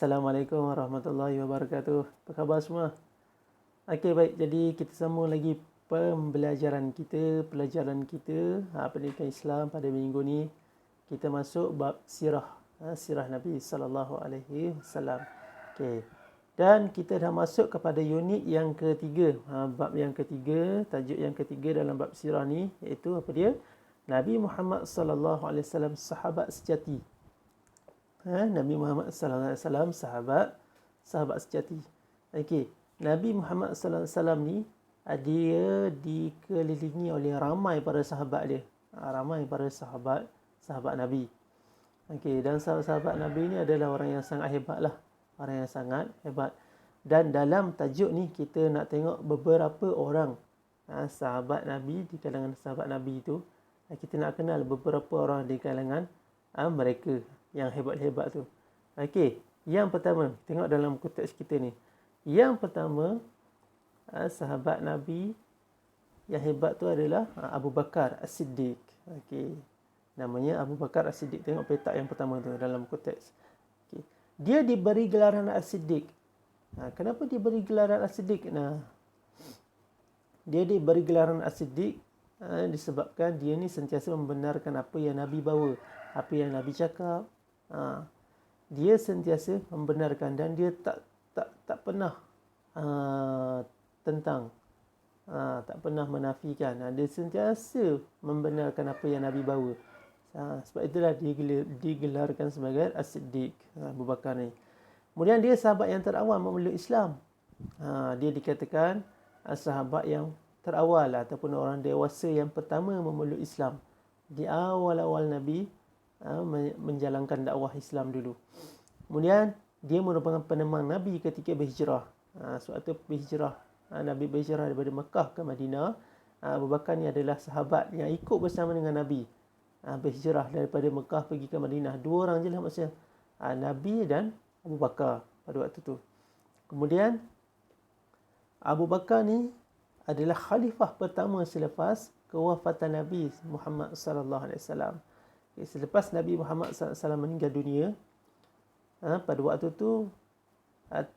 Assalamualaikum warahmatullahi wabarakatuh. Apa khabar semua? Okey, baik. Jadi kita sambung lagi pelajaran kita pendidikan Islam pada minggu ni. Kita masuk bab sirah, sirah Nabi sallallahu alaihi wasallam. Okey. Dan kita dah masuk kepada unit yang ketiga. Bab yang ketiga, tajuk yang ketiga dalam bab sirah ni iaitu apa dia? Nabi Muhammad sallallahu alaihi wasallam sahabat sejati. Nabi Muhammad sallallahu alaihi wasallam sahabat sejati. Okey, Nabi Muhammad sallallahu alaihi wasallam ni dia dikelilingi oleh ramai para sahabat dia. Ramai para sahabat Nabi. Okey, dan sahabat Nabi ni adalah orang yang sangat hebat lah. Orang yang sangat hebat. Dan dalam tajuk ni kita nak tengok beberapa orang sahabat Nabi, di kalangan sahabat Nabi itu. Kita nak kenal beberapa orang di kalangan mereka yang hebat-hebat tu. Okey, yang pertama, tengok dalam konteks kita ni. Yang pertama, sahabat Nabi yang hebat tu adalah Abu Bakar As-Siddiq. Okey, namanya Abu Bakar As-Siddiq. Tengok petak yang pertama tu dalam konteks. Okey, dia diberi gelaran As-Siddiq. Kenapa diberi gelaran As-Siddiq? Dia diberi gelaran As-Siddiq disebabkan dia ni sentiasa membenarkan apa yang Nabi bawa, apa yang Nabi cakap. Dia sentiasa membenarkan dan dia tak pernah tak pernah menafikan. Dia sentiasa membenarkan apa yang Nabi bawa. Sebab itulah dia digelarkan sebagai As-Siddiq, Abu Bakar ni. Kemudian dia sahabat yang terawal memeluk Islam. Dia dikatakan sahabat yang terawal ataupun orang dewasa yang pertama memeluk Islam. Di awal-awal Nabi menjalankan dakwah Islam dulu. Kemudian dia merupakan penemang Nabi ketika berhijrah. Suatu berhijrah, Nabi berhijrah daripada Mekah ke Madinah. Abu Bakar ni adalah sahabat yang ikut bersama dengan Nabi. Berhijrah daripada Mekah pergi ke Madinah. Dua orang je lah maksudnya. Nabi dan Abu Bakar pada waktu tu. Kemudian Abu Bakar ni adalah khalifah pertama selepas kewafatan Nabi Muhammad sallallahu alaihi wasallam. Selepas Nabi Muhammad SAW meninggal dunia, pada waktu tu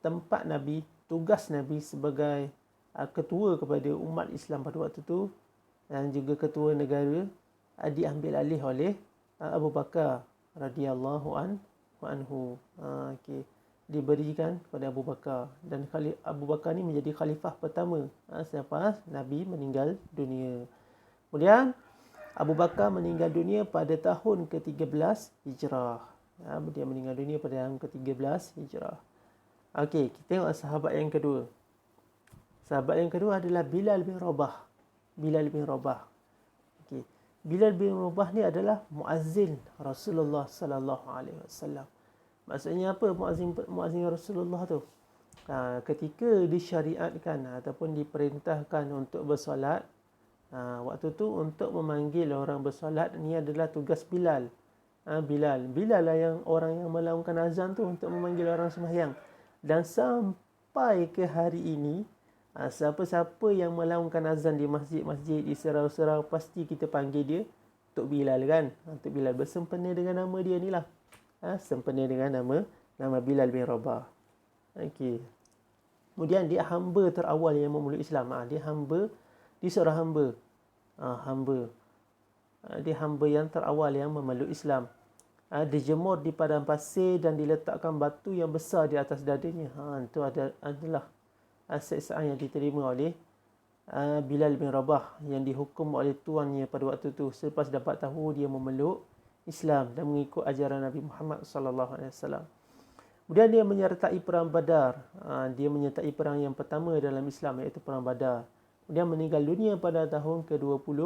tempat Nabi, tugas Nabi sebagai ketua kepada umat Islam pada waktu tu dan juga ketua negara diambil alih oleh Abu Bakar radhiyallahu anhu. Okey, diberikan kepada Abu Bakar dan Abu Bakar ni menjadi khalifah pertama selepas Nabi meninggal dunia. Kemudian Abu Bakar meninggal dunia pada tahun ke-13 Hijrah. Dia meninggal dunia pada tahun ke-13 Hijrah. Okey, kita tengok sahabat yang kedua. Sahabat yang kedua adalah Bilal bin Rabah. Okey, Bilal bin Rabah ni adalah muazzin Rasulullah sallallahu alaihi wasallam. Maksudnya apa muazzin Rasulullah tu? Ketika disyariatkan ataupun diperintahkan untuk bersolat, waktu tu untuk memanggil orang bersolat ni adalah tugas Bilal. Bilal lah yang orang yang melaungkan azan tu untuk memanggil orang sembahyang. Dan sampai ke hari ini, siapa-siapa yang melaungkan azan di masjid-masjid, di surau-surau, pasti kita panggil dia Tok Bilal kan. Tok Bilal bersempena dengan nama dia ni lah. Sempena dengan nama Bilal bin Rabah. Okey. Kemudian dia hamba terawal yang memeluk Islam. Dia seorang hamba. Dia hamba yang terawal yang memeluk Islam. Dijemur di padang pasir dan diletakkan batu yang besar di atas dadanya. Itu adalah siksaan yang diterima oleh Bilal bin Rabah yang dihukum oleh tuannya pada waktu itu selepas dapat tahu dia memeluk Islam dan mengikut ajaran Nabi Muhammad sallallahu alaihi wasallam. Kemudian dia menyertai perang Badar. Dia menyertai perang yang pertama dalam Islam iaitu perang Badar. Kemudian meninggal dunia pada tahun ke-20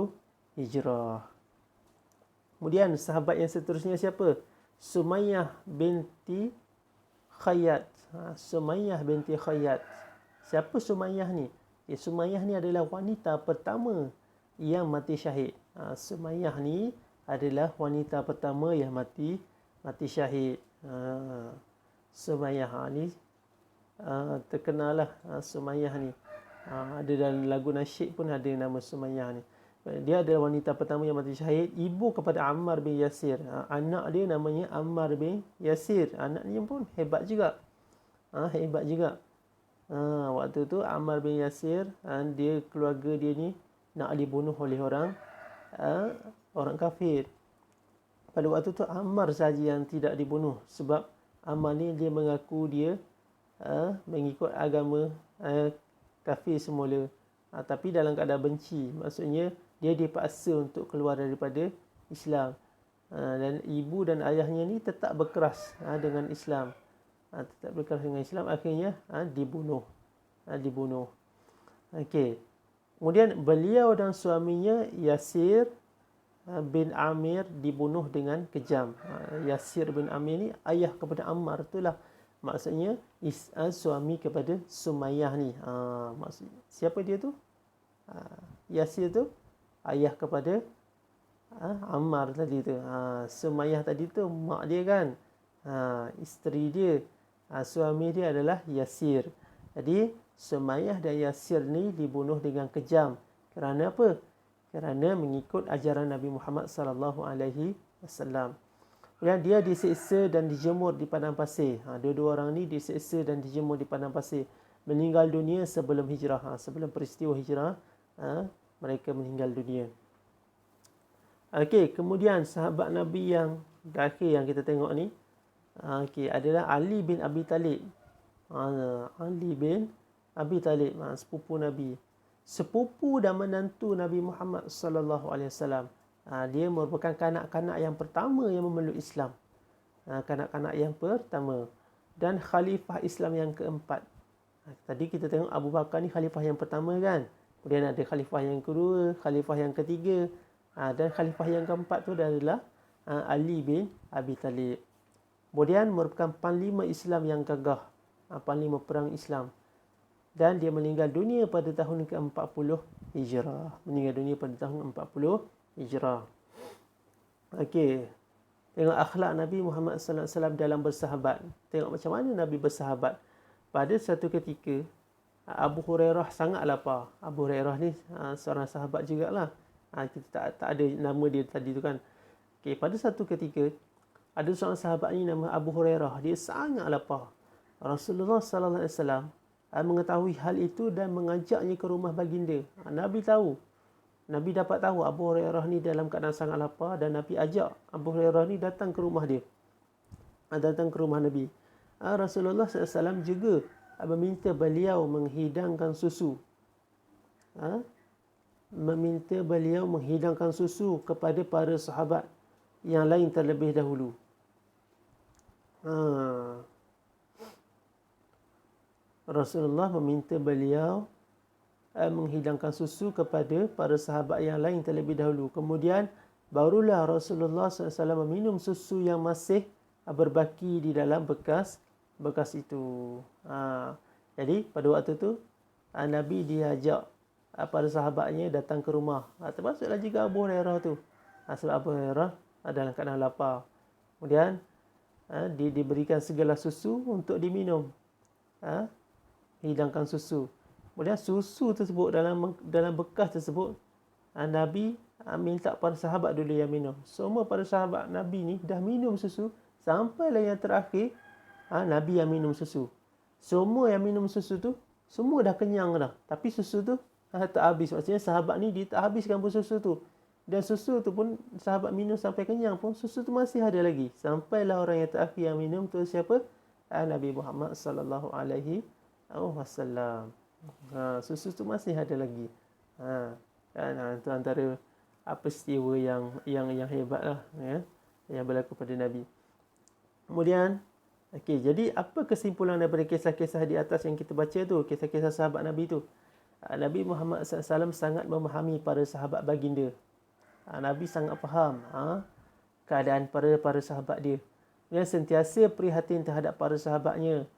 Hijrah. Kemudian sahabat yang seterusnya siapa? Sumayyah binti Khayyat. Sumayyah binti Khayyat. Siapa Sumayyah ni? Sumayyah ni adalah wanita pertama yang mati syahid. Sumayyah ni adalah wanita pertama yang mati syahid. Sumayyah ni terkenal lah Sumayyah ni. Ada dalam lagu nasyid pun ada nama Sumayyah ni. Dia adalah wanita pertama yang mati syahid, ibu kepada Ammar bin Yasir. Anak dia namanya Ammar bin Yasir. Anaknya pun hebat juga. Hebat juga. Waktu tu Ammar bin Yasir, dia keluarga dia ni nak dibunuh oleh orang kafir. Pada waktu tu Ammar saja yang tidak dibunuh, sebab Ammar ni dia mengaku dia mengikut agama kafir semula, tapi dalam keadaan benci. Maksudnya dia dipaksa untuk keluar daripada Islam, dan ibu dan ayahnya ni tetap berkeras dengan Islam. Akhirnya dibunuh. Okey. Kemudian beliau dan suaminya Yasir bin Amir dibunuh dengan kejam. Yasir bin Amir ni ayah kepada Ammar, itulah maksudnya suami kepada Sumayyah ni. Maksudnya siapa dia tu? Yasir tu ayah kepada Ammar tadi tu. Sumayyah tadi tu mak dia kan. Isteri dia, suami dia adalah Yasir. Jadi Sumayyah dan Yasir ni dibunuh dengan kejam. Kerana apa? Kerana mengikut ajaran Nabi Muhammad sallallahu alaihi wasallam. Kemudian dia disiksa dan dijemur di padang pasir. Dua-dua orang ni disiksa dan dijemur di padang pasir. Meninggal dunia sebelum hijrah. Sebelum peristiwa hijrah, mereka meninggal dunia. Okey, kemudian sahabat Nabi yang terakhir yang kita tengok ni, adalah Ali bin Abi Talib. Ali bin Abi Talib, sepupu Nabi. Sepupu dan menantu Nabi Muhammad sallallahu alaihi wasallam. Dia merupakan kanak-kanak yang pertama yang memeluk Islam. Kanak-kanak yang pertama dan khalifah Islam yang keempat. Tadi kita tengok Abu Bakar ni khalifah yang pertama kan. Kemudian ada khalifah yang kedua, khalifah yang ketiga, dan khalifah yang keempat tu adalah Ali bin Abi Talib. Kemudian merupakan panglima Islam yang gagah, panglima perang Islam. Dan dia meninggal dunia pada tahun ke-40 Hijrah. Meninggal dunia pada tahun 40 Hijrah. Okey. Tengok akhlak Nabi Muhammad sallallahu alaihi wasallam dalam bersahabat. Tengok macam mana Nabi bersahabat. Pada satu ketika Abu Hurairah sangat lapar. Abu Hurairah ni seorang sahabat jugalah. Kita tak ada nama dia tadi tu kan. Okey, pada satu ketika ada seorang sahabat ni nama Abu Hurairah. Dia sangat lapar. Rasulullah sallallahu alaihi wasallam mengetahui hal itu dan mengajaknya ke rumah baginda. Nabi tahu. Nabi dapat tahu Abu Hurairah ni dalam keadaan sangat lapar, dan Nabi ajak Abu Hurairah ni datang ke rumah dia. Datang ke rumah Nabi. Rasulullah SAW juga meminta beliau menghidangkan susu. Meminta beliau menghidangkan susu kepada para sahabat yang lain terlebih dahulu. Rasulullah meminta beliau menghidangkan susu kepada para sahabat yang lain terlebih dahulu. Kemudian barulah Rasulullah SAW meminum susu yang masih berbaki di dalam bekas itu. Jadi pada waktu tu Nabi diajak para sahabatnya datang ke rumah. Termasuklah juga Abu Hurairah tu. Sebab Abu Hurairah dalam keadaan lapar. Kemudian diberikan segala susu untuk diminum. Hidangkan susu. Kemudian susu tersebut dalam bekas tersebut, Nabi minta para sahabat dulu yang minum. Semua para sahabat Nabi ni dah minum susu, sampailah yang terakhir Nabi yang minum susu. Semua yang minum susu tu semua dah kenyang dah, tapi susu tu tak habis. Maksudnya sahabat ni dia tak habiskan pun susu tu. Dan susu tu pun sahabat minum sampai kenyang pun susu tu masih ada lagi. Sampailah orang yang terakhir yang minum tu siapa? Nabi Muhammad sallallahu alaihi wasallam. Susu tu masih ada lagi. Itu antara peristiwa yang hebat lah, yang berlaku pada Nabi. Kemudian, jadi apa kesimpulan daripada kisah-kisah di atas yang kita baca tu, kisah-kisah sahabat Nabi tu? Nabi Muhammad SAW sangat memahami para sahabat baginda. Nabi sangat faham keadaan para sahabat dia. Dia sentiasa prihatin terhadap para sahabatnya.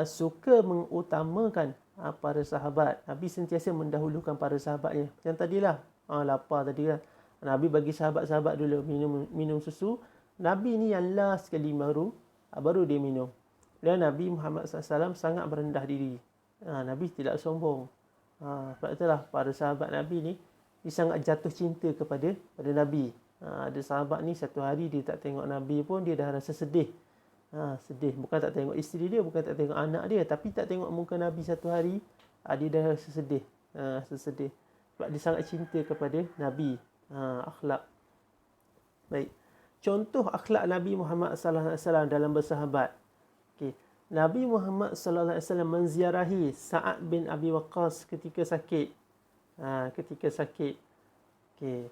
Suka mengutamakan para sahabat. Nabi sentiasa mendahulukan para sahabatnya. Macam tadilah, lapar tadi kan. Nabi bagi sahabat-sahabat dulu minum susu. Nabi ni yang last sekali baru dia minum. Dan Nabi Muhammad SAW sangat berendah diri. Nabi tidak sombong. Sebab itulah para sahabat Nabi ni dia sangat jatuh cinta kepada Nabi. Ada sahabat ni satu hari dia tak tengok Nabi pun dia dah rasa sedih. Sedih. Bukan tak tengok isteri dia, bukan tak tengok anak dia, tapi tak tengok muka Nabi satu hari, dia dah rasa sedih. Rasa sedih. Sebab dia sangat cinta kepada Nabi. Akhlak. Baik. Contoh akhlak Nabi Muhammad sallallahu alaihi wasallam dalam bersahabat. Okey. Nabi Muhammad sallallahu alaihi wasallam menziarahi Sa'ad bin Abi Waqqas ketika sakit. Ketika sakit. Okey.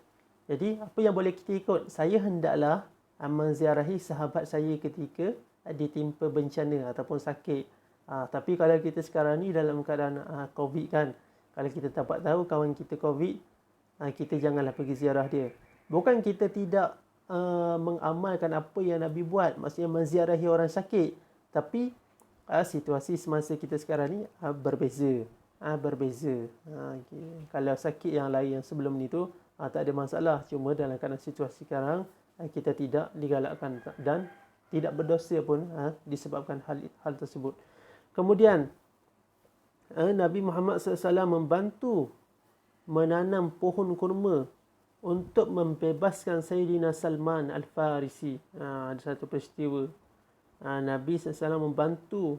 Jadi apa yang boleh kita ikut? Saya hendaklah menziarahi sahabat saya ketika ditimpa bencana ataupun sakit. Tapi kalau kita sekarang ni dalam keadaan COVID kan, kalau kita dapat tahu kawan kita COVID, kita janganlah pergi ziarah dia. Bukan kita tidak mengamalkan apa yang Nabi buat, maksudnya menziarahi orang sakit, tapi situasi semasa kita sekarang ni berbeza. Berbeza. Okay. Kalau sakit yang lain yang sebelum ni tu tak ada masalah, cuma dalam keadaan situasi sekarang kita tidak digalakkan dan tidak berdosa pun disebabkan hal tersebut. Kemudian Nabi Muhammad SAW membantu menanam pohon kurma untuk membebaskan Sayyidina Salman Al-Farisi. Ada satu peristiwa Nabi SAW membantu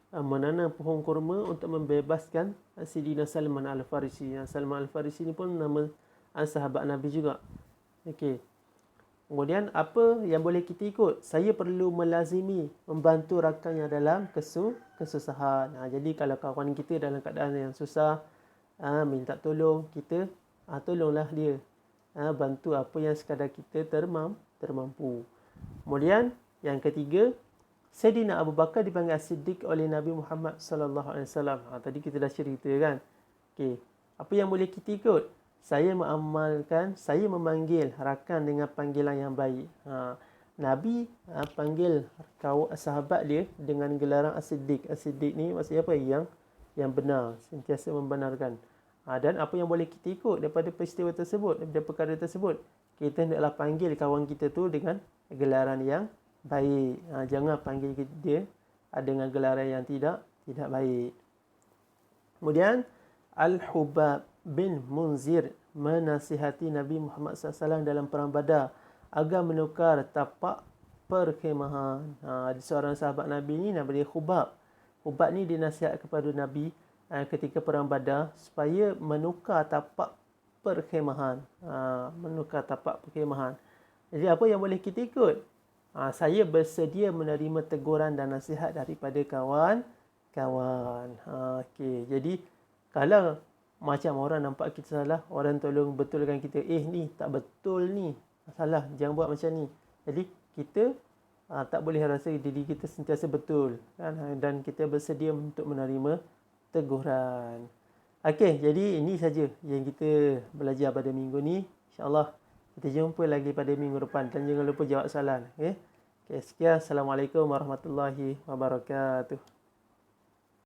menanam pohon kurma untuk membebaskan Sayyidina Salman Al-Farisi. Salman Al-Farisi ni pun nama sahabat Nabi juga. Okey. Kemudian apa yang boleh kita ikut? Saya perlu melazimi membantu rakan yang dalam kesusahan. Jadi kalau kawan kita dalam keadaan yang susah, minta tolong, kita tolonglah dia. Bantu apa yang sekadar kita termampu. Kemudian yang ketiga, Sayyidina Abu Bakar dipanggil As-Siddiq oleh Nabi Muhammad sallallahu alaihi wasallam. Tadi kita dah cerita kan. Okey. Apa yang boleh kita ikut? Saya memanggil rakan dengan panggilan yang baik. Nabi panggil sahabat dia dengan gelaran As-Siddiq. As-Siddiq ni maksudnya apa? Yang benar, sentiasa membenarkan. Dan apa yang boleh kita ikut daripada peristiwa tersebut, daripada perkara tersebut, kita hendaklah panggil kawan kita tu dengan gelaran yang baik. Jangan panggil dia dengan gelaran yang tidak baik. Kemudian Al-Hubab bin Munzir menasihati Nabi Muhammad SAW dalam perang Badar agar menukar tapak perkhemahan. Ada seorang sahabat Nabi ni nama dia Hubab. Hubab ni dinasihat kepada Nabi ketika perang Badar supaya menukar tapak perkhemahan. Menukar tapak perkhemahan. Jadi apa yang boleh kita ikut? Saya bersedia menerima teguran dan nasihat daripada kawan-kawan. Okey. Jadi kalau macam orang nampak kita salah, orang tolong betulkan kita, ni tak betul ni, salah, jangan buat macam ni. Jadi kita tak boleh rasa diri kita sentiasa betul kan? Dan kita bersedia untuk menerima teguran. Okey, jadi ini saja yang kita belajar pada minggu ni. InsyaAllah kita jumpa lagi pada minggu depan dan jangan lupa jawab soalan. Okey, sekian. Assalamualaikum warahmatullahi wabarakatuh.